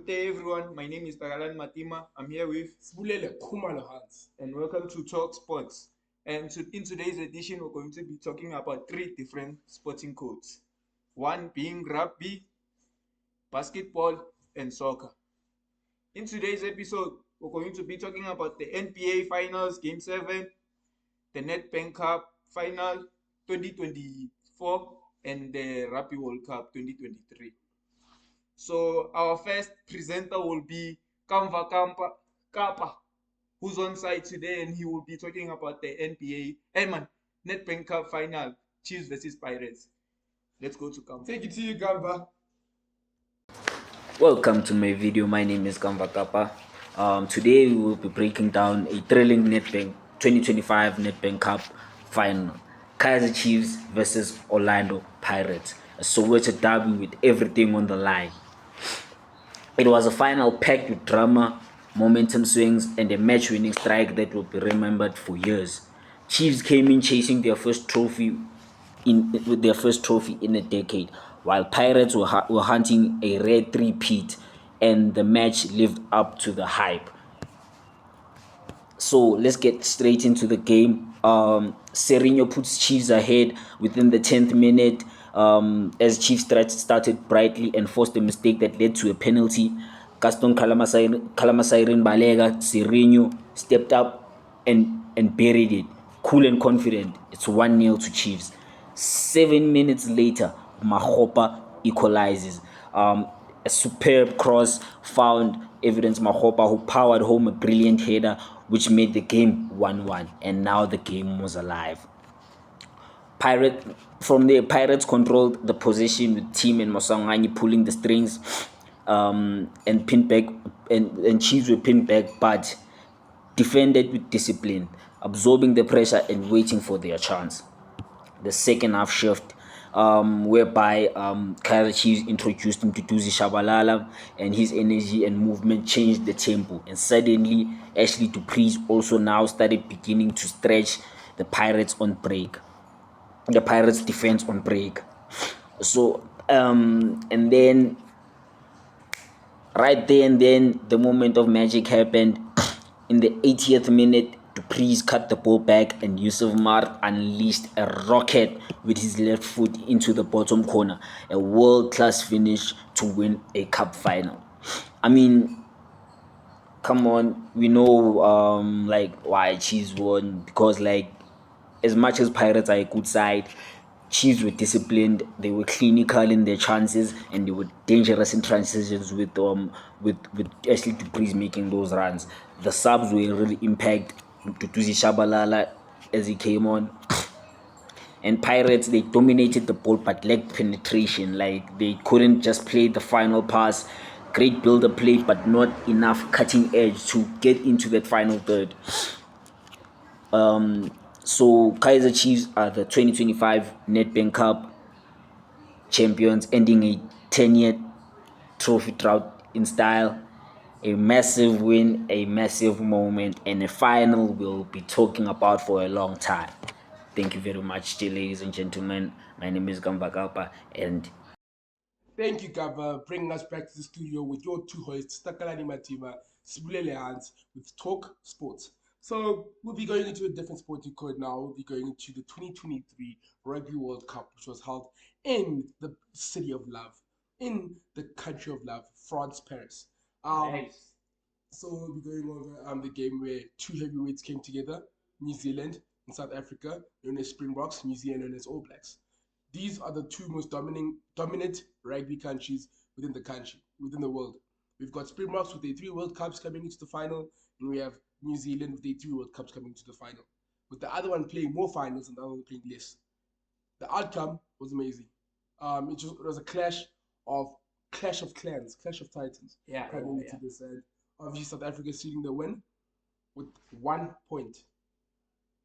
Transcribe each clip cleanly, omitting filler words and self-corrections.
day, everyone. My name is Takalane Matima. I'm here with Sibulele and welcome to Talk Sports. And in today's edition, we're going to be talking about 3 different sporting codes. One being rugby, basketball, and soccer. In today's episode, we're going to be talking about the NBA Finals Game 7, the Nedbank Cup Final 2024, and the Rugby World Cup 2023. So our first presenter will be Kamva Kapa, who's on site today, and he will be talking about the NBA Nedbank Cup Final, Chiefs versus Pirates. Let's go to Kamva. Take it to you, Kamva. Welcome to my video. My name is Kamva Kapa. Today we will be breaking down a thrilling Nedbank 2025 Nedbank Cup final. Kaizer Chiefs versus Orlando Pirates. A Soweto derby with everything on the line. It was a final packed with drama, momentum swings, and a match-winning strike that will be remembered for years. Chiefs came in chasing their first trophy in a decade, while Pirates were hunting a rare three-peat, and the match lived up to the hype. So let's get straight into the game. Sereno puts Chiefs ahead within the 10th minute as Chiefs started brightly and forced a mistake that led to a penalty. Gaston Calamasairin Balega, Sereno stepped up and buried it. Cool and confident, it's 1-0 to Chiefs. 7 minutes later, Mahopa equalizes. A superb cross found Evidence Mahopa, who powered home a brilliant header, which made the game 1-1, and now the game was alive. Pirates controlled the possession with Team and Mosangani pulling the strings, and pinned back, and Chiefs were pinned back, but defended with discipline, absorbing the pressure and waiting for their chance. The second half shift, whereby Kaizer Chiefs introduced him to Duzi Shabalala, and his energy and movement changed the tempo. And suddenly, Ashley Dupreez also now started beginning to stretch the Pirates defense on break. So, and then right there and then, the moment of magic happened. In the 80th minute, Dupreez cut the ball back and Yusuf Mart unleashed a rocket with his left foot into the bottom corner. A world-class finish to win a cup final. I mean, come on, we know why Chiefs won, because as much as Pirates are a good side, Chiefs were disciplined, they were clinical in their chances, and they were dangerous in transitions with Ashley Dupreez making those runs. The subs were really impact to Tuzi Shabalala as he came on. And Pirates, they dominated the ball but lacked penetration. Like, they couldn't just play the final pass. Great build-up play, but not enough cutting edge to get into that final third. So Kaizer Chiefs are the 2025 Nedbank Cup champions, ending a 10-year trophy drought in style. A massive win, a massive moment, and a final we'll be talking about for a long time. Thank you very much, ladies and gentlemen. My name is Kamva Kapa, and Thank you, Kapa, bringing us back to the studio with your two hosts, Takalane Matima, Sibulele with Talk Sports. So we'll be going into a different sporting code now. We'll be going into the 2023 Rugby World Cup, which was held in the city of love, in the country of love, France, Paris. Nice. So we'll be going over the game where two heavyweights came together, New Zealand and South Africa, known as Springboks, New Zealand known as All Blacks. These are the two most dominant rugby countries within the world. We've got Springboks with their 3 World Cups coming into the final, and we have New Zealand with their 3 World Cups coming to the final, with the other one playing more finals and the other one playing less. The outcome was amazing. It was a clash of clans, clash of titans. Coming into this, and obviously South Africa sealing the win with 1 point.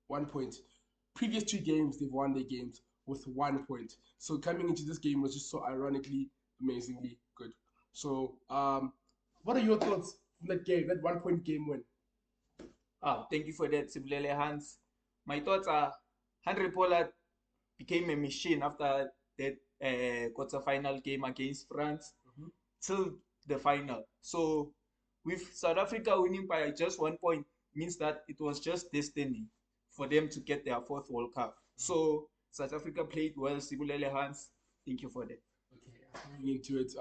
1 point. Previous 2 games, they've won their games with 1 point. So coming into this game was just so ironically, amazingly good. So, what are your thoughts on that game, that 1 point game win? Thank you for that, Sibulele Hans. My thoughts are Henry Pollard became a machine after that quarter-final game against France. Till the final. So with South Africa winning by just 1 point means that it was just destiny for them to get their fourth World Cup. So South Africa played well. Sibulele Hans, thank you for that. Okay, going into it,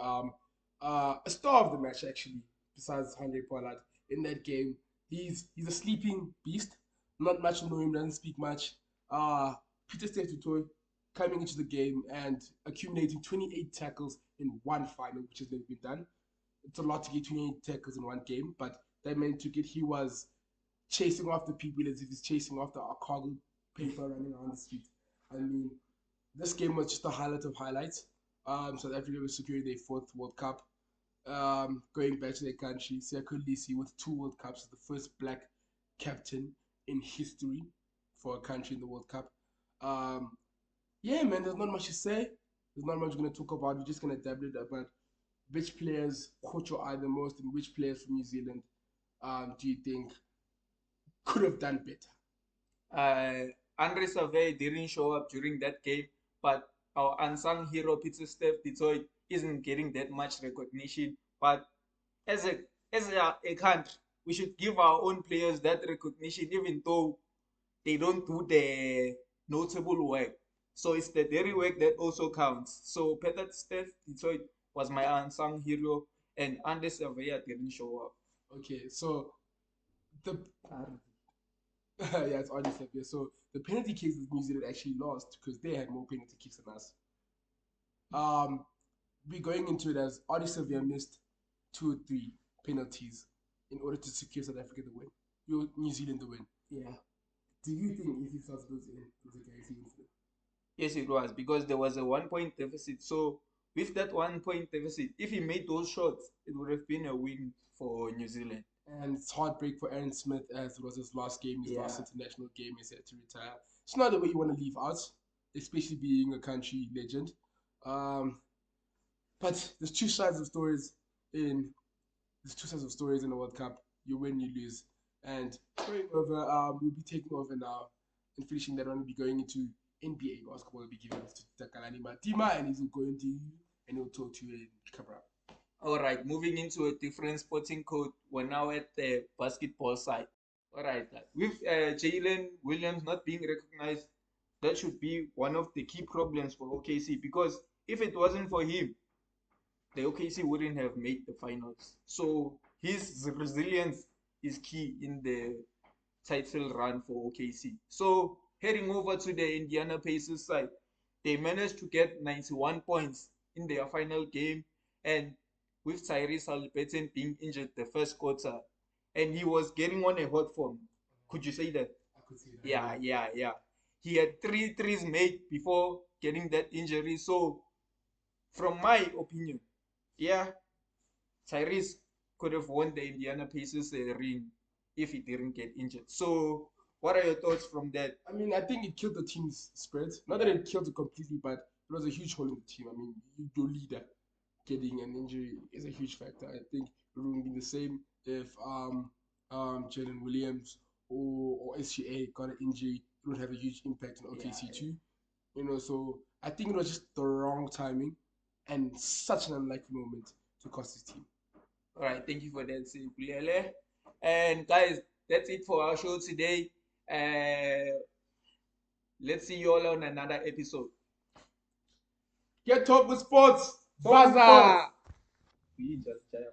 a star of the match actually, besides Andre Pollard in that game. He's a sleeping beast. Not much to know him. Doesn't speak much. Peter Steph coming into the game and accumulating 28 tackles in one final, which has never been done. It's a lot to get 28 tackles in one game, but that meant to get he was chasing after people as if he's chasing after a cargo paper running around the street. I mean, this game was just a highlight of highlights. South Africa was securing their fourth World Cup. Going back to their country, Siya Kolisi with 2 World Cups, the first black captain in history for a country in the World Cup. Yeah, man, there's not much to say. There's not much we're going to talk about. We're just going to dabble it about which players caught your eye the most and which players from New Zealand do you think could have done better? Andre Savay didn't show up during that game, but our unsung hero Peter Steph Detroit isn't getting that much recognition. But as a country, we should give our own players that recognition, even though they don't do the notable work. So it's the daily work that also counts. So Peter Steph Detroit was my unsung hero, and Andre Savay didn't show up. Okay, so the yeah, it's already said here. So the penalty kicks that New Zealand actually lost because they had more penalty kicks than us. We're going into it as Ardie Savea missed 2 or 3 penalties in order to secure South Africa the win, New Zealand the win. Yeah. Do you think if he starts those in, it was a guarantee win? Yes, it was because there was a 1 point deficit. So with that 1 point deficit, if he made those shots, it would have been a win for New Zealand. And it's heartbreak for Aaron Smith as it was his last game, his Yeah. last international game. He's had to retire. It's not the way you want to leave out, especially being a country legend. But there's two sides of stories in the World Cup. You win, you lose. And going over, we'll be taking over now and finishing that one. We'll be going into NBA basketball. We'll be giving it to Takalane Matima, and he's going to and he'll talk to you in Kapa. All right, moving into a different sporting code. We're now at the basketball side. All right, with Jalen Williams not being recognized, that should be one of the key problems for OKC, because if it wasn't for him, the OKC wouldn't have made the finals. So his resilience is key in the title run for OKC. So heading over to the Indiana Pacers side, they managed to get 91 points in their final game, and with Tyrese Haliburton being injured the first quarter, and he was getting on a hot form. Could you say that? I could see that. Yeah. He had 3 threes made before getting that injury. So, from my opinion, yeah, Tyrese could have won the Indiana Pacers ring if he didn't get injured. So, what are your thoughts from that? I mean, I think it killed the team's spirit. Not that it killed it completely, but it was a huge hole in the team. I mean, your leader getting an injury is a huge factor. I think it wouldn't be the same if Jalen Williams or SGA got an injury. It would have a huge impact on OKC too. So I think it was just the wrong timing and such an unlikely moment to cost his team. All right, thank you for that, Sibulele. And guys, that's it for our show today. Let's see you all on another episode. Get top with sports. Baza! We just